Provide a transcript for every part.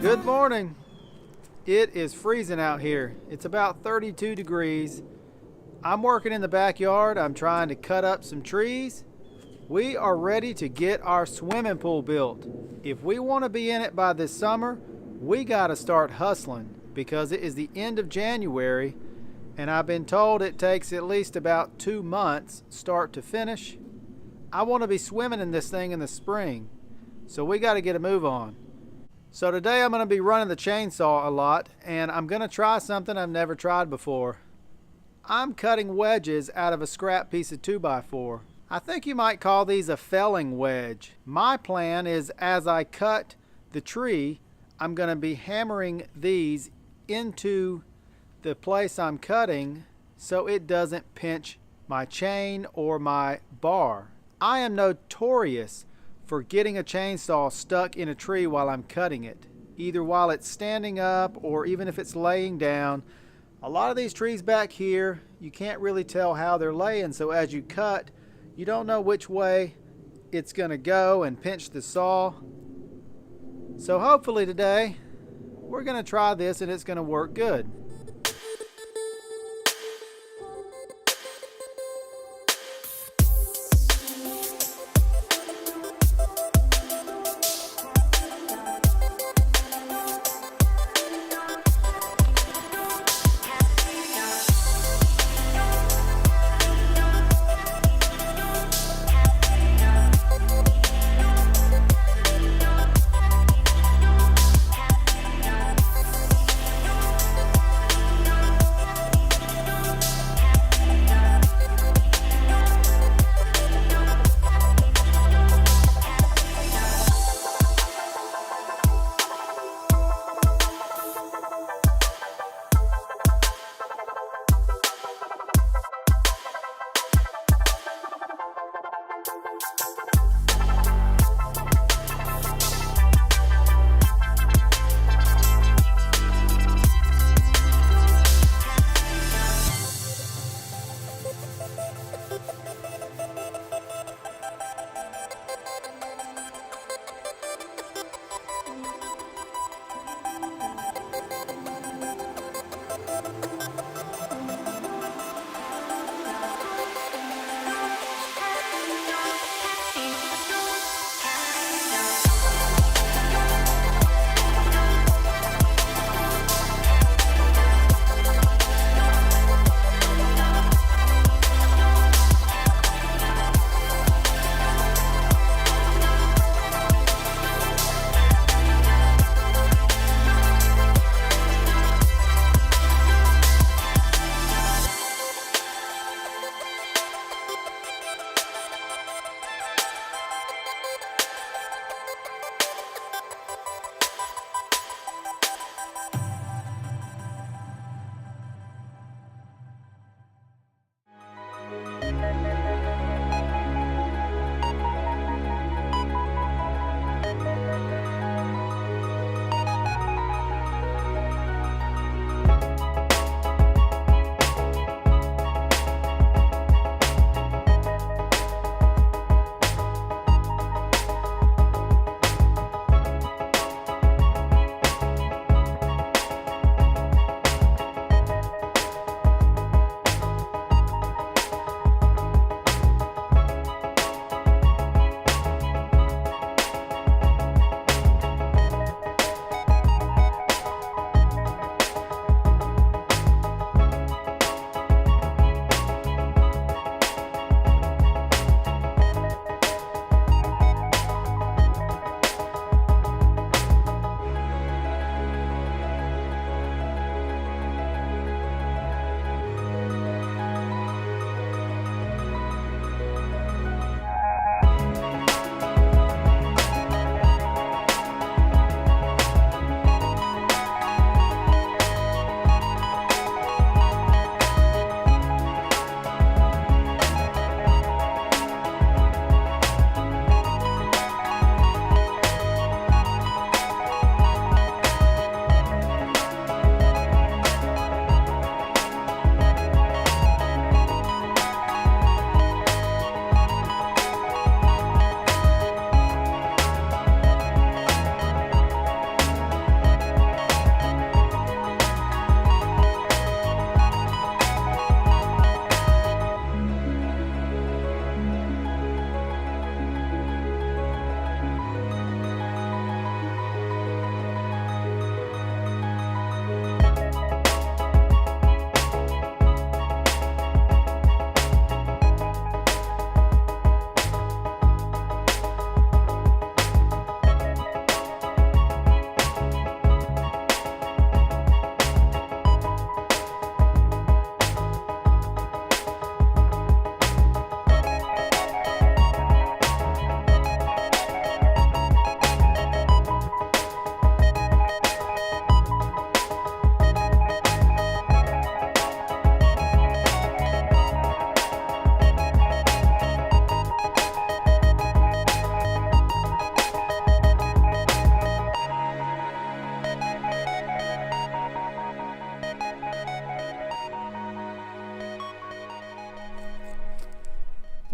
Good morning. It is freezing out here. It's about 32 degrees. I'm working in the backyard. I'm trying to cut up some trees. We are ready to get our swimming pool built. If we want to be in it by this summer, we got to start hustling because it is the end of January and I've been told it takes at least about 2 months start to finish. I want to be swimming in this thing in the spring, so we got to get a move on. So today I'm going to be running the chainsaw a lot, and I'm going to try something I've never tried before. I'm cutting wedges out of a scrap piece of 2x4. I think you might call these a felling wedge. My plan is as I cut the tree, I'm going to be hammering these into the place I'm cutting so it doesn't pinch my chain or my bar. I am notorious for getting a chainsaw stuck in a tree while I'm cutting it, either while it's standing up or even if it's laying down. A lot of these trees back here, you can't really tell how they're laying, so as you cut, you don't know which way it's going to go and pinch the saw. So hopefully today, we're going to try this and it's going to work good.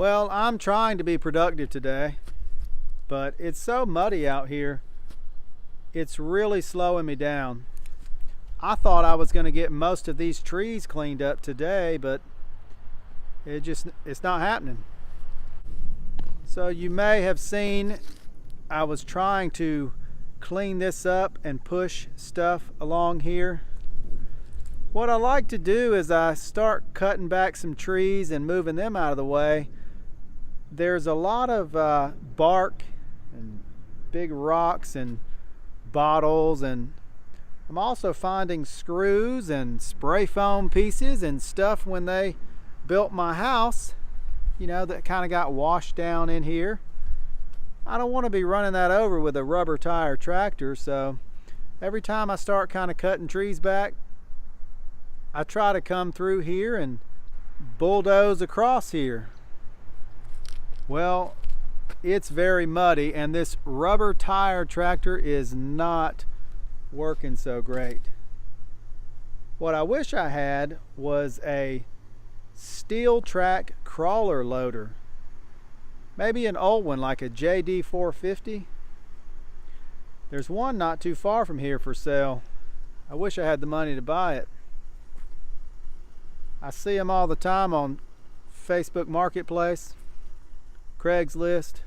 Well, I'm trying to be productive today, but it's so muddy out here. It's really slowing me down. I thought I was going to get most of these trees cleaned up today, but it's not happening. So you may have seen I was trying to clean this up and push stuff along here. What I like to do is I start cutting back some trees and moving them out of the way. There's a lot of bark and big rocks and bottles, and I'm also finding screws and spray foam pieces and stuff when they built my house, you know, that kind of got washed down in here. I don't want to be running that over with a rubber tire tractor, so every time I start kind of cutting trees back, I try to come through here and bulldoze across here. Well, it's very muddy, and this rubber tire tractor is not working so great. What I wish I had was a steel track crawler loader. Maybe an old one like a JD 450. There's one not too far from here for sale. I wish I had the money to buy it. I see them all the time on Facebook Marketplace, Craigslist.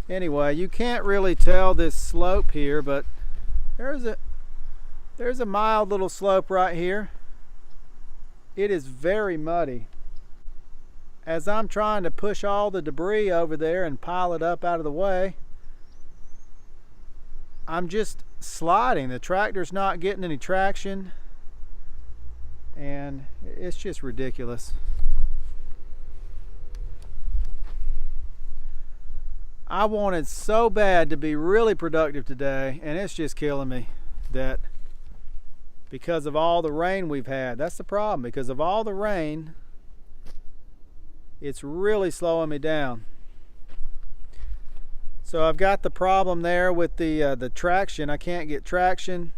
Anyway, you can't really tell this slope here, but there's a mild little slope right here. It is very muddy. As I'm trying to push all the debris over there and pile it up out of the way, I'm just sliding. The tractor's not getting any traction, and it's just ridiculous. I wanted so bad to be really productive today, and it's just killing me that because of all the rain we've had. That's the problem. Because of all the rain, it's really slowing me down. So I've got the problem there with the traction. I can't get traction.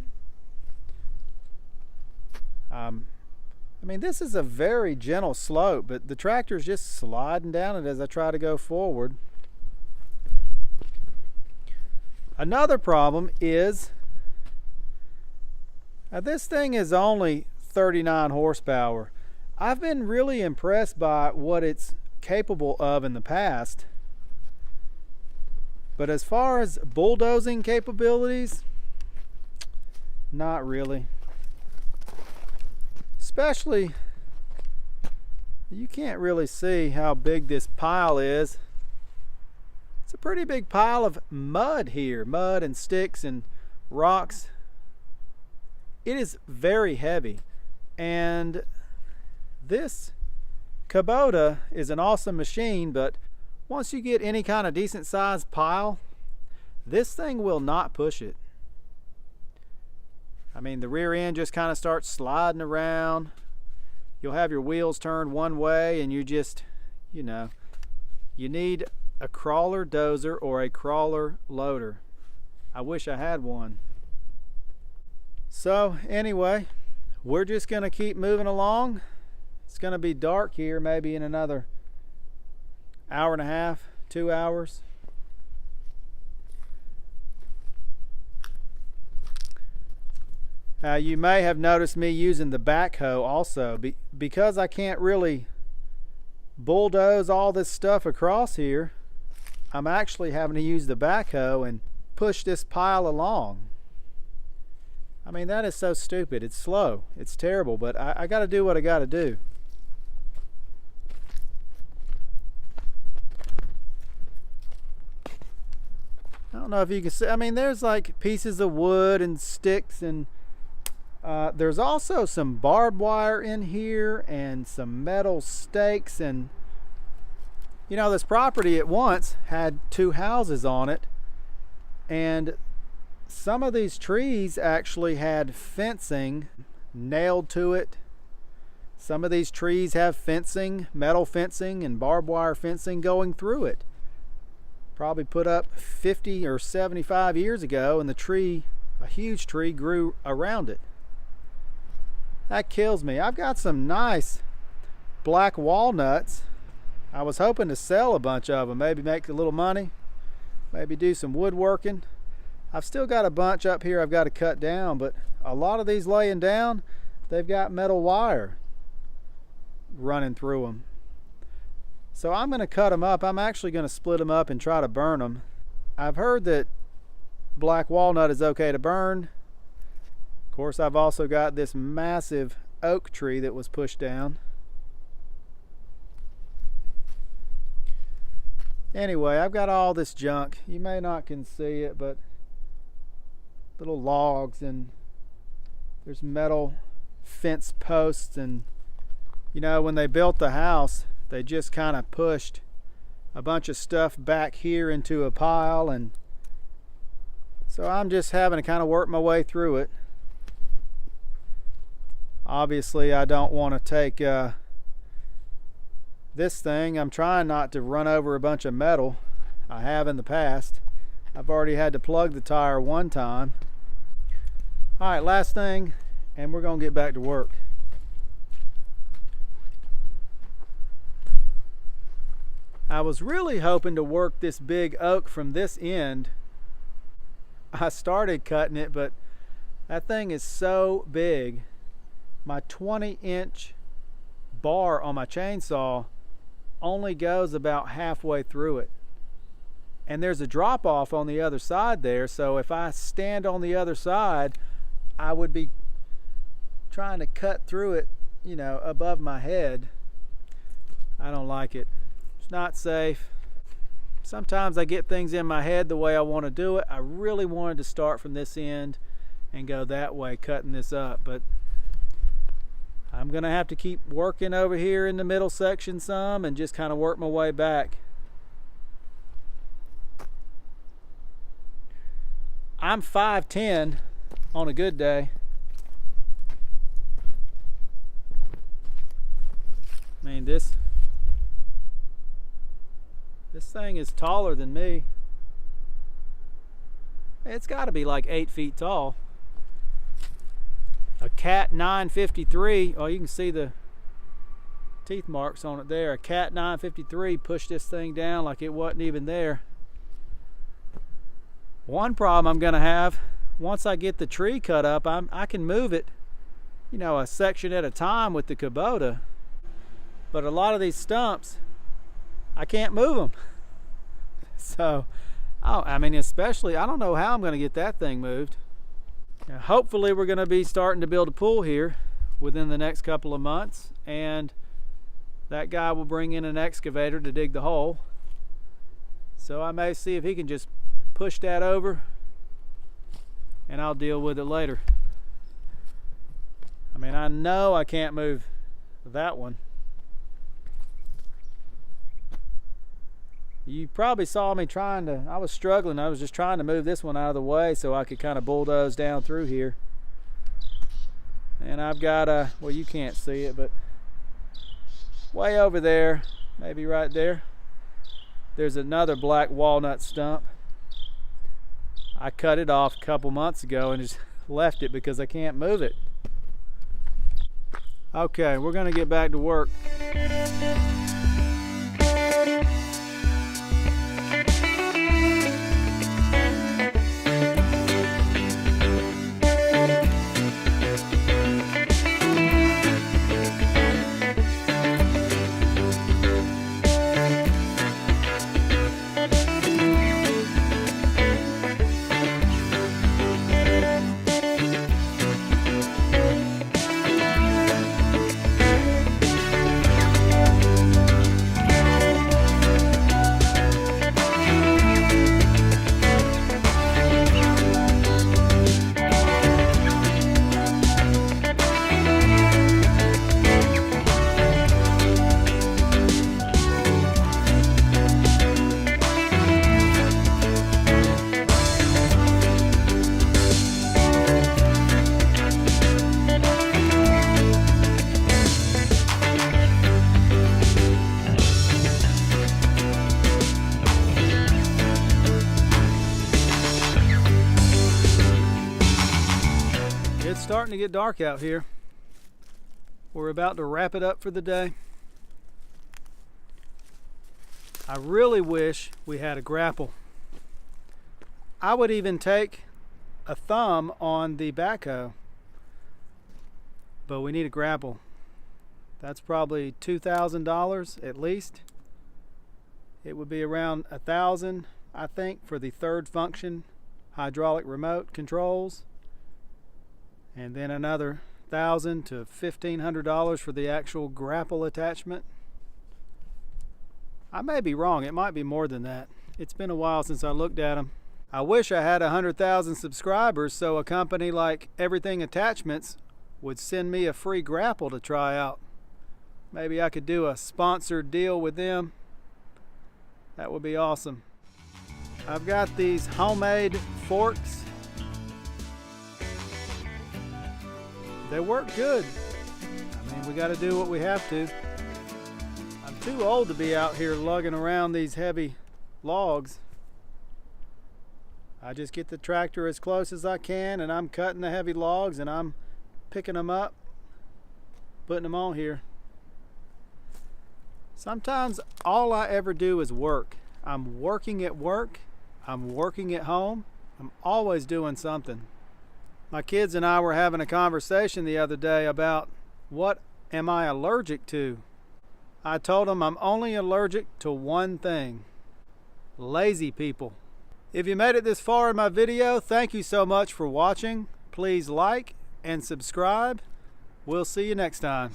I mean, this is a very gentle slope, but the tractor's just sliding down it as I try to go forward. Another problem is this thing is only 39 horsepower. I've been really impressed by what it's capable of in the past, but as far as bulldozing capabilities, not really. Especially, you can't really see how big this pile is. It's a pretty big pile of mud here, mud and sticks and rocks. It is very heavy, and this Kubota is an awesome machine, but once you get any kind of decent sized pile, this thing will not push it. I mean, the rear end just kind of starts sliding around. You'll have your wheels turned one way, and you just, you know, you need a crawler dozer or a crawler loader. I wish I had one. So anyway, we're just going to keep moving along. It's going to be dark here maybe in another hour and a half, 2 hours. You may have noticed me using the backhoe also. Because I can't really bulldoze all this stuff across here, I'm actually having to use the backhoe and push this pile along. I mean, that is so stupid. It's slow. It's terrible, but I got to do what I got to do. I don't know if you can see. I mean, there's like pieces of wood and sticks, and there's also some barbed wire in here and some metal stakes. And you know, this property at once had 2 houses on it, and some of these trees actually had fencing nailed to it. Some of these trees have fencing, metal fencing and barbed wire fencing going through it. Probably put up 50 or 75 years ago, and the tree, a huge tree, grew around it. That kills me. I've got some nice black walnuts I was hoping to sell a bunch of them, maybe make a little money, maybe do some woodworking. I've still got a bunch up here I've got to cut down, but a lot of these laying down, they've got metal wire running through them. So I'm going to cut them up. I'm actually going to split them up and try to burn them. I've heard that black walnut is okay to burn. Of course, I've also got this massive oak tree that was pushed down. Anyway, I've got all this junk. You may not can see it, but little logs, and there's metal fence posts, and you know, when they built the house, they just kind of pushed a bunch of stuff back here into a pile, and so I'm just having to kind of work my way through it. Obviously, I don't want to take this thing. I'm trying not to run over a bunch of metal. I have in the past. I've already had to plug the tire one time. All right, last thing, and we're gonna get back to work. I was really hoping to work this big oak from this end. I started cutting it, but that thing is so big. My 20-inch bar on my chainsaw only goes about halfway through it. And there's a drop off on the other side there, so if I stand on the other side, I would be trying to cut through it, you know, above my head. I don't like it. It's not safe. Sometimes I get things in my head the way I want to do it. I really wanted to start from this end and go that way, cutting this up, but I'm gonna have to keep working over here in the middle section some and just kind of work my way back. I'm 5'10" on a good day. I mean, this thing is taller than me. It's got to be like 8 feet tall. A Cat 953, oh, you can see the teeth marks on it there. A Cat 953 pushed this thing down like it wasn't even there. One problem I'm gonna have, once I get the tree cut up, I can move it, you know, a section at a time with the Kubota. But a lot of these stumps, I can't move them. So, I mean, especially, I don't know how I'm gonna get that thing moved. Now, hopefully we're going to be starting to build a pool here within the next couple of months, and that guy will bring in an excavator to dig the hole. So I may see if he can just push that over, and I'll deal with it later. I mean, I know I can't move that one. You probably saw me I was struggling. I was just trying to move this one out of the way so I could kind of bulldoze down through here. And I've got well, you can't see it, but way over there, maybe right there, there's another black walnut stump. I cut it off a couple months ago and just left it because I can't move it. Okay, we're gonna get back to work. It's starting to get dark out here. We're about to wrap it up for the day. I really wish we had a grapple. I would even take a thumb on the backhoe, but we need a grapple. That's probably $2,000 at least. It would be around $1,000, I think, for the third function hydraulic remote controls, and then another $1,000 to $1,500 for the actual grapple attachment. I may be wrong, it might be more than that. It's been a while since I looked at them. I wish I had 100,000 subscribers so a company like Everything Attachments would send me a free grapple to try out. Maybe I could do a sponsored deal with them. That would be awesome. I've got these homemade forks. They work good. I mean, we got to do what we have to. I'm too old to be out here lugging around these heavy logs. I just get the tractor as close as I can, and I'm cutting the heavy logs and I'm picking them up, putting them on here. Sometimes all I ever do is work. I'm working at work, I'm working at home, I'm always doing something. My kids and I were having a conversation the other day about what am I allergic to. I told them I'm only allergic to one thing: lazy people. If you made it this far in my video, thank you so much for watching. Please like and subscribe. We'll see you next time.